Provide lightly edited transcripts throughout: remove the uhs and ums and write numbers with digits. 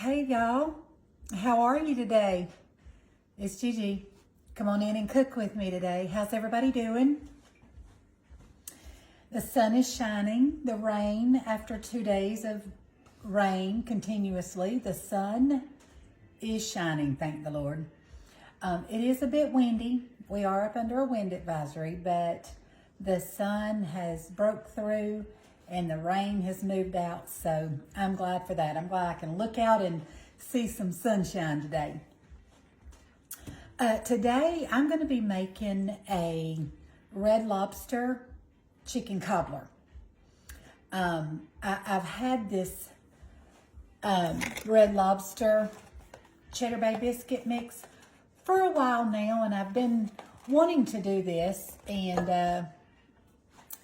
Hey y'all, how are you today? It's Gigi. Come on in and cook with me today. How's everybody doing? The sun is shining. The rain, after 2 days of rain continuously, the sun is shining, thank the Lord. It is a bit windy. We are up under a wind advisory, but the sun has broke through and the rain has moved out, so I'm glad for that. I'm glad I can look out and see some sunshine today. Today, I'm going to be making a Red Lobster chicken cobbler. I've had this Red Lobster Cheddar Bay biscuit mix for a while now, and I've been wanting to do this and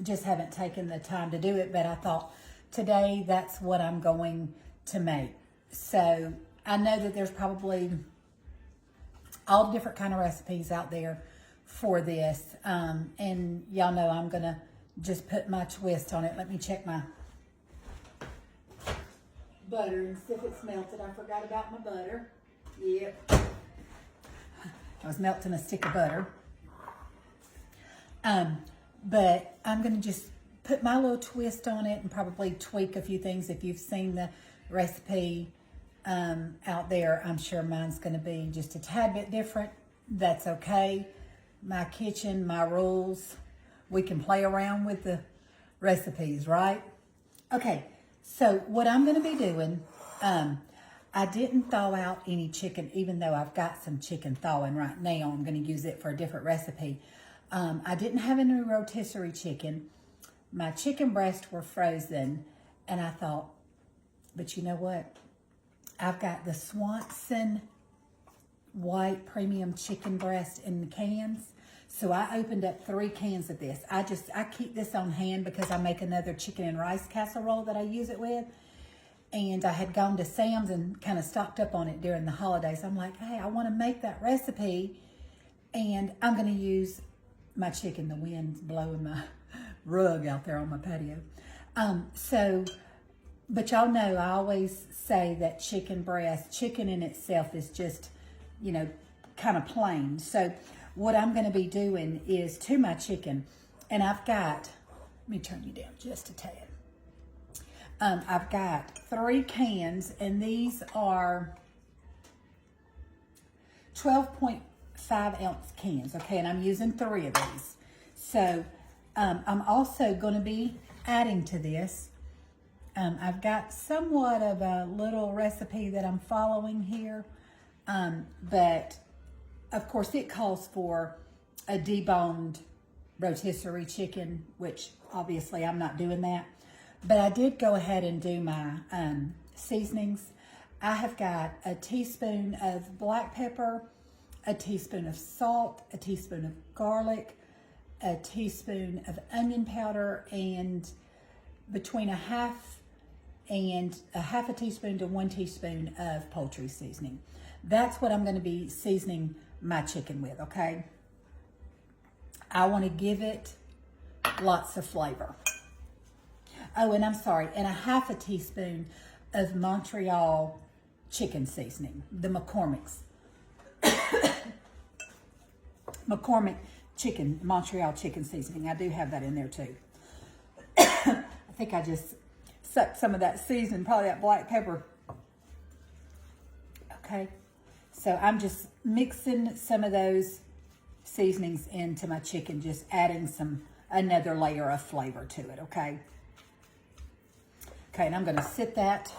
just haven't taken the time to do it, but I thought today that's what I'm going to make. So I know that there's probably all different kind of recipes out there for this, and y'all know I'm gonna just put my twist on it. Let me check my butter and see if it's melted. I forgot about my butter. Yep, I was melting a stick of butter. But I'm going to just put my little twist on it and probably tweak a few things. If you've seen the recipe out there, I'm sure mine's going to be just a tad bit different. That's okay. My kitchen, my rules. We can play around with the recipes, right? Okay, so what I'm going to be doing, I didn't thaw out any chicken, even though I've got some chicken thawing right now. I'm going to use it for a different recipe. I didn't have any rotisserie chicken. My chicken breasts were frozen, and I thought, but you know what? I've got the Swanson white premium chicken breast in the cans. So I opened up 3 cans of this. I keep this on hand because I make another chicken and rice casserole that I use it with. And I had gone to Sam's and kind of stocked up on it during the holidays. I'm like, hey, I want to make that recipe, and I'm going to use my chicken. The wind's blowing my rug out there on my patio. But y'all know I always say that chicken in itself is just, you know, kind of plain. So what I'm going to be doing is to my chicken, and I've got, let me turn you down just a tad. I've got 3 cans, and these are 12.5 ounce cans, okay, and I'm using 3 of these. So I'm also going to be adding to this. I've got somewhat of a little recipe that I'm following here, but of course it calls for a deboned rotisserie chicken, which obviously I'm not doing that. But I did go ahead and do my seasonings. I have got a teaspoon of black pepper, a teaspoon of salt, a teaspoon of garlic, a teaspoon of onion powder, and between a half a teaspoon to 1 teaspoon of poultry seasoning. That's what I'm going to be seasoning my chicken with, okay? I want to give it lots of flavor. Oh, and I'm sorry, and a half a teaspoon of Montreal chicken seasoning, the McCormick's. McCormick chicken, Montreal chicken seasoning. I do have that in there too. I think I just sucked some of that seasoning, probably that black pepper. Okay, so I'm just mixing some of those seasonings into my chicken, just adding another layer of flavor to it, okay? Okay, and I'm going to sit that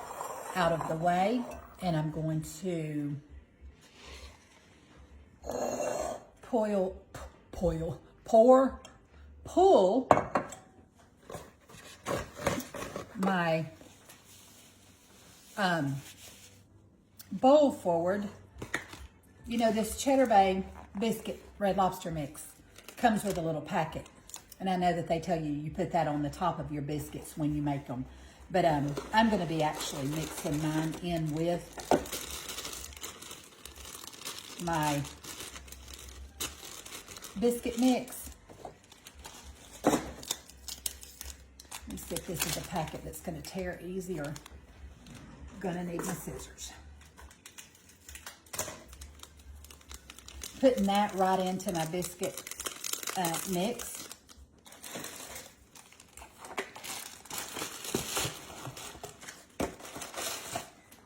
out of the way, and I'm going to pull my bowl forward. You know, this Cheddar Bay biscuit Red Lobster mix comes with a little packet, and I know that they tell you put that on the top of your biscuits when you make them. But I'm going to be actually mixing mine in with my biscuit mix. Let me see if this is a packet that's going to tear easy or going to need my scissors. putting that right into my biscuit mix.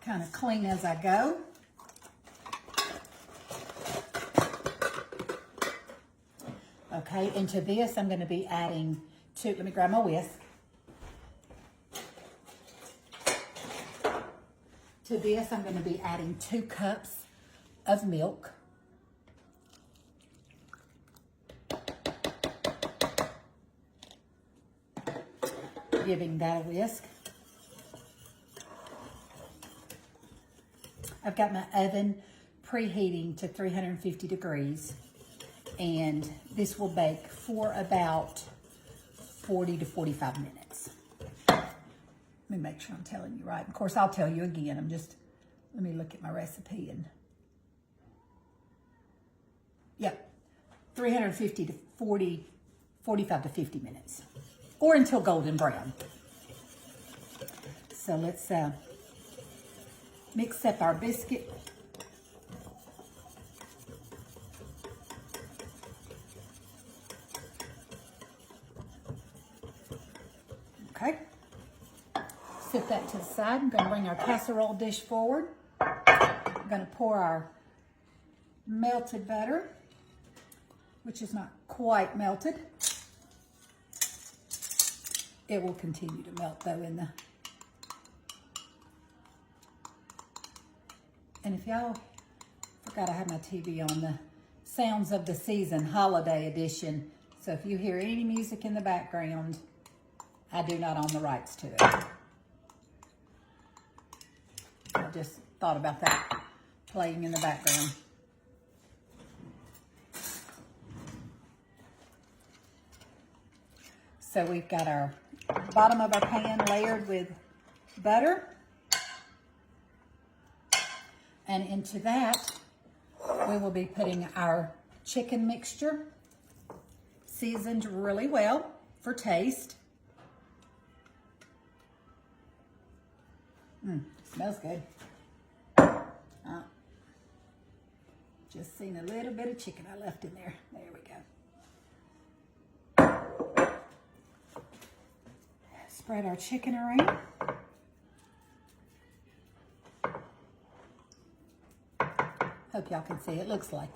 Kind of clean as I go. Okay, into this I'm going to be adding let me grab my whisk. To this I'm going to be adding 2 cups of milk. Giving that a whisk. I've got my oven preheating to 350 degrees, and this will bake for about 40 to 45 minutes. Let me make sure I'm telling you right. Of course, I'll tell you again. Let me look at my recipe and, yep, 350 to 45 to 50 minutes, or until golden brown. So let's mix up our biscuit. Okay. Set that to the side. I'm going to bring our casserole dish forward. I'm going to pour our melted butter, which is not quite melted. It will continue to melt though in the... And if y'all forgot, I have my TV on the Sounds of the Season Holiday Edition. So if you hear any music in the background, I do not own the rights to it. I just thought about that playing in the background. So we've got our bottom of our pan layered with butter. And into that, we will be putting our chicken mixture, seasoned really well for taste. Smells good. Just seen a little bit of chicken I left in there. There we go. Spread our chicken around. Hope y'all can see. It looks like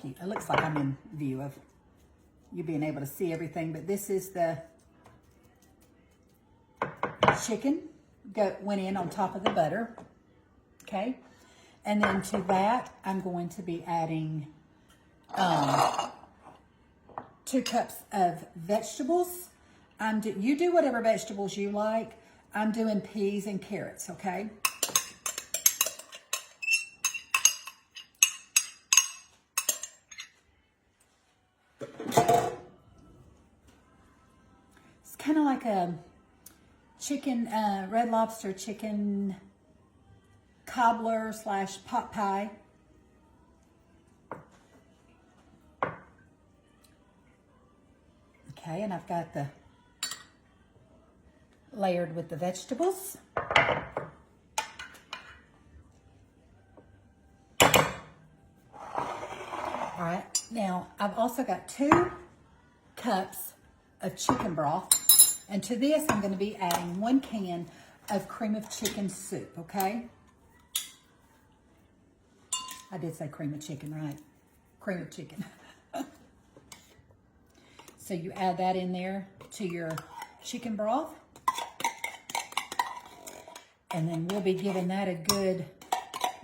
I'm in view of you being able to see everything, but this is the chicken that went in on top of the butter. Okay. And then to that, I'm going to be adding 2 cups of vegetables. You do whatever vegetables you like. I'm doing peas and carrots, okay? It's kind of like a chicken, Red Lobster chicken cobbler / pot pie. Okay, and I've got the layered with the vegetables. All right, now I've also got 2 cups of chicken broth, and to this I'm going to be adding 1 can of cream of chicken soup, okay? I did say cream of chicken, right? Cream of chicken. So you add that in there to your chicken broth. And then we'll be giving that a good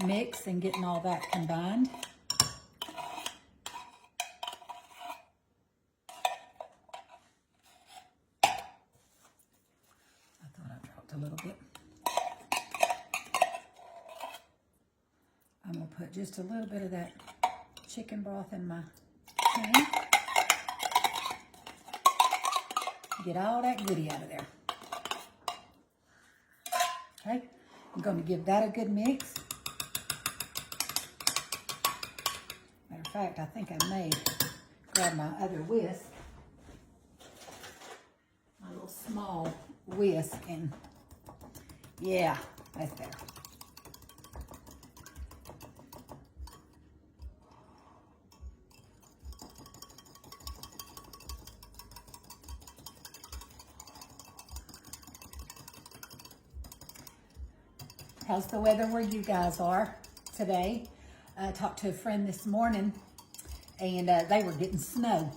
mix and getting all that combined. I thought I dropped a little bit. I'm going to put just a little bit of that chicken broth in my pan. Get all that goodie out of there. Okay, I'm going to give that a good mix. Matter of fact, I think I may grab my other whisk, my little small whisk, and yeah, that's better. How's the weather where you guys are today? I talked to a friend this morning, and they were getting snow.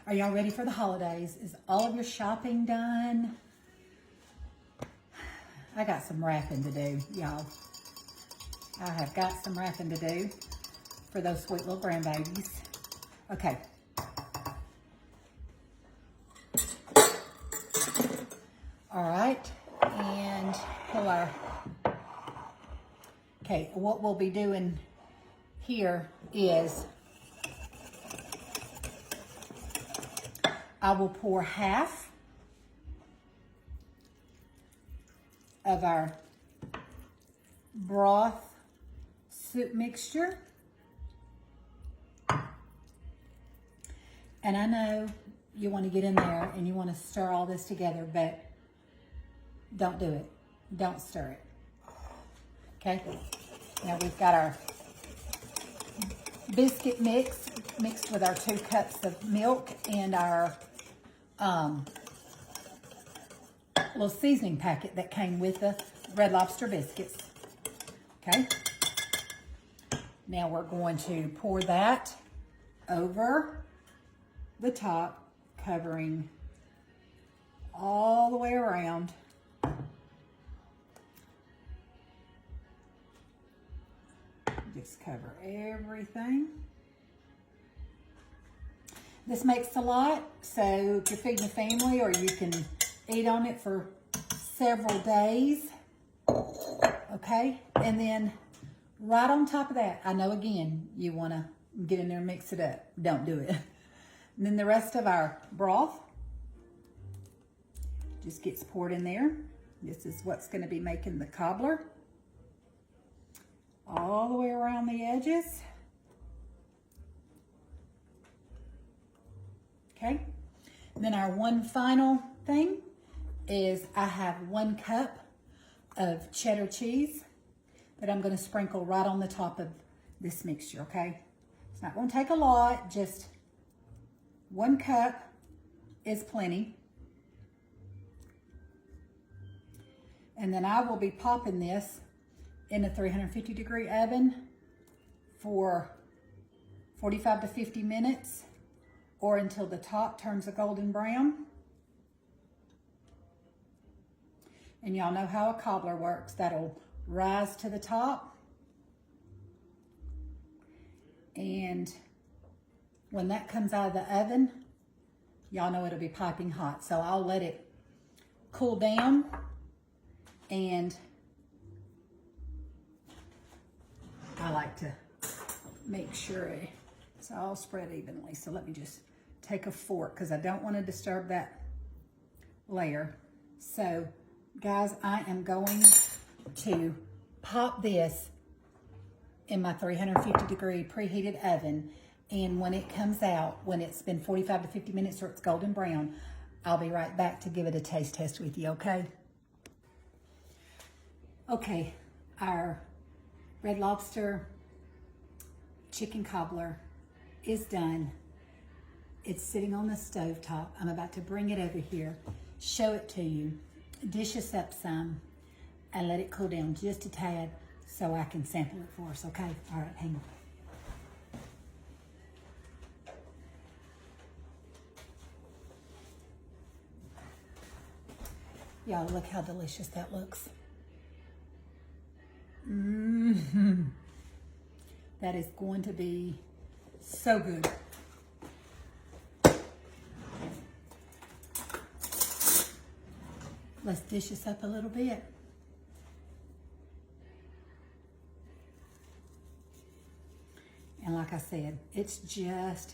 Are y'all ready for the holidays? Is all of your shopping done? I got some wrapping to do, y'all. I have got some wrapping to do for those sweet little grandbabies. Okay. All right, and pull our, okay, what we'll be doing here is I will pour half of our broth soup mixture. And I know you want to get in there and you want to stir all this together, but don't do it. Don't stir it. Okay? Now we've got our biscuit mix mixed with our 2 cups of milk and our little seasoning packet that came with the Red Lobster biscuits. Okay? Now we're going to pour that over the top, covering all the way around. Just cover everything. This makes a lot, so if you're feeding a family, or you can eat on it for several days. Okay, and then right on top of that, I know again, you want to get in there and mix it up. Don't do it. And then the rest of our broth just gets poured in there. This is what's going to be making the cobbler. All the way around the edges. Okay. And then our one final thing is I have 1 cup of cheddar cheese that I'm going to sprinkle right on the top of this mixture, okay? It's not going to take a lot, just 1 cup is plenty. And then I will be popping this in a 350-degree oven for 45 to 50 minutes, or until the top turns a golden brown. And y'all know how a cobbler works. That'll rise to the top. And when that comes out of the oven, y'all know it'll be piping hot. So I'll let it cool down, and I like to make sure it's all spread evenly. So let me just take a fork, because I don't want to disturb that layer. So guys, I am going to pop this in my 350-degree preheated oven. And when it comes out, when it's been 45 to 50 minutes or it's golden brown, I'll be right back to give it a taste test with you, okay? Okay, our Red Lobster chicken cobbler is done. It's sitting on the stove top. I'm about to bring it over here, show it to you, dish us up some, and let it cool down just a tad so I can sample it for us, okay? All right, hang on. Y'all, look how delicious that looks. Mm-hmm. That is going to be so good. Let's dish this up a little bit. And like I said, it's just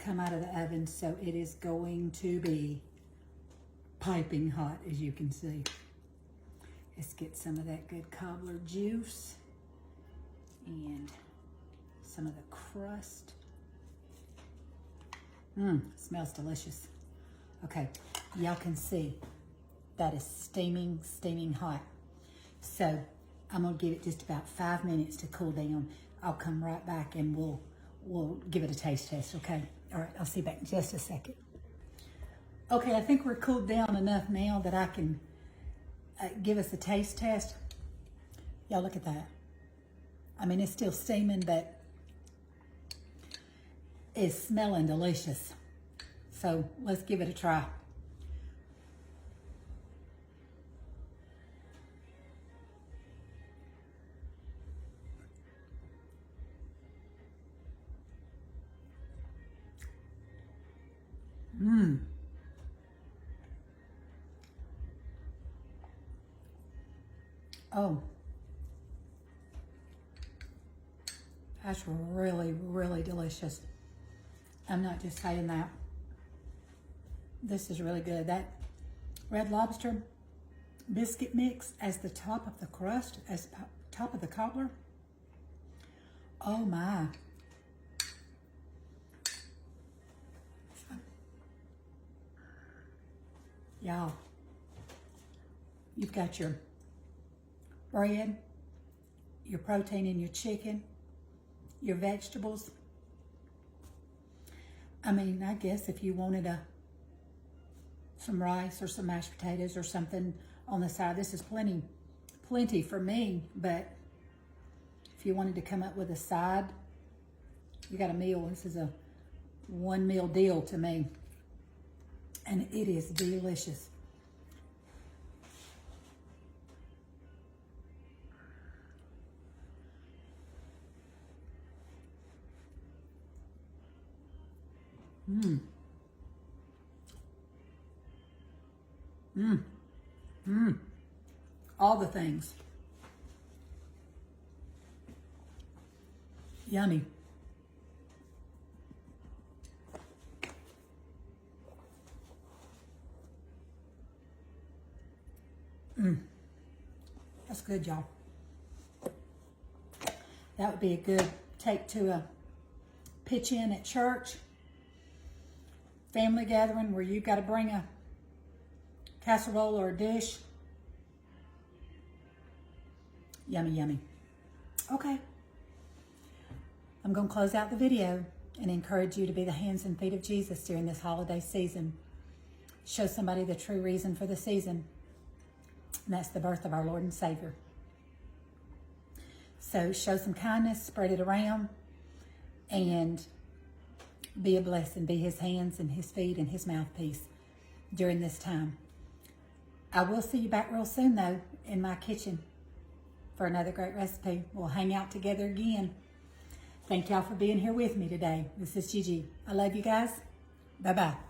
come out of the oven, so it is going to be piping hot, as you can see. Let's get some of that good cobbler juice and some of the crust. Smells delicious. Okay, y'all can see that is steaming, steaming hot. So I'm gonna give it just about 5 minutes to cool down. I'll come right back and we'll give it a taste test, okay? All right, I'll see you back in just a second. Okay, I think we're cooled down enough now that I can give us a taste test. Y'all look at that. I mean, it's still steaming, but it's smelling delicious. So let's give it a try. Mmm. Oh, that's really, really delicious. I'm not just saying that. This is really good. That Red Lobster biscuit mix as the top of the crust, as top of the cobbler. Oh my. Y'all, you've got your bread, your protein in your chicken, your vegetables. I mean, I guess if you wanted some rice or some mashed potatoes or something on the side, this is plenty for me. But if you wanted to come up with a side, you got a meal. This is a one meal deal to me. And it is delicious. Mmm. Mmm. Mmm. All the things. Yummy. That's good, y'all. That would be a good take to a pitch in at church, family gathering where you got to bring a casserole or a dish. Yummy, yummy. Okay. I'm going to close out the video and encourage you to be the hands and feet of Jesus during this holiday season. Show somebody the true reason for the season. And that's the birth of our Lord and Savior. So show some kindness, spread it around, and be a blessing. Be his hands and his feet and his mouthpiece during this time. I will see you back real soon, though, in my kitchen for another great recipe. We'll hang out together again. Thank y'all for being here with me today. This is Gigi. I love you guys. Bye-bye.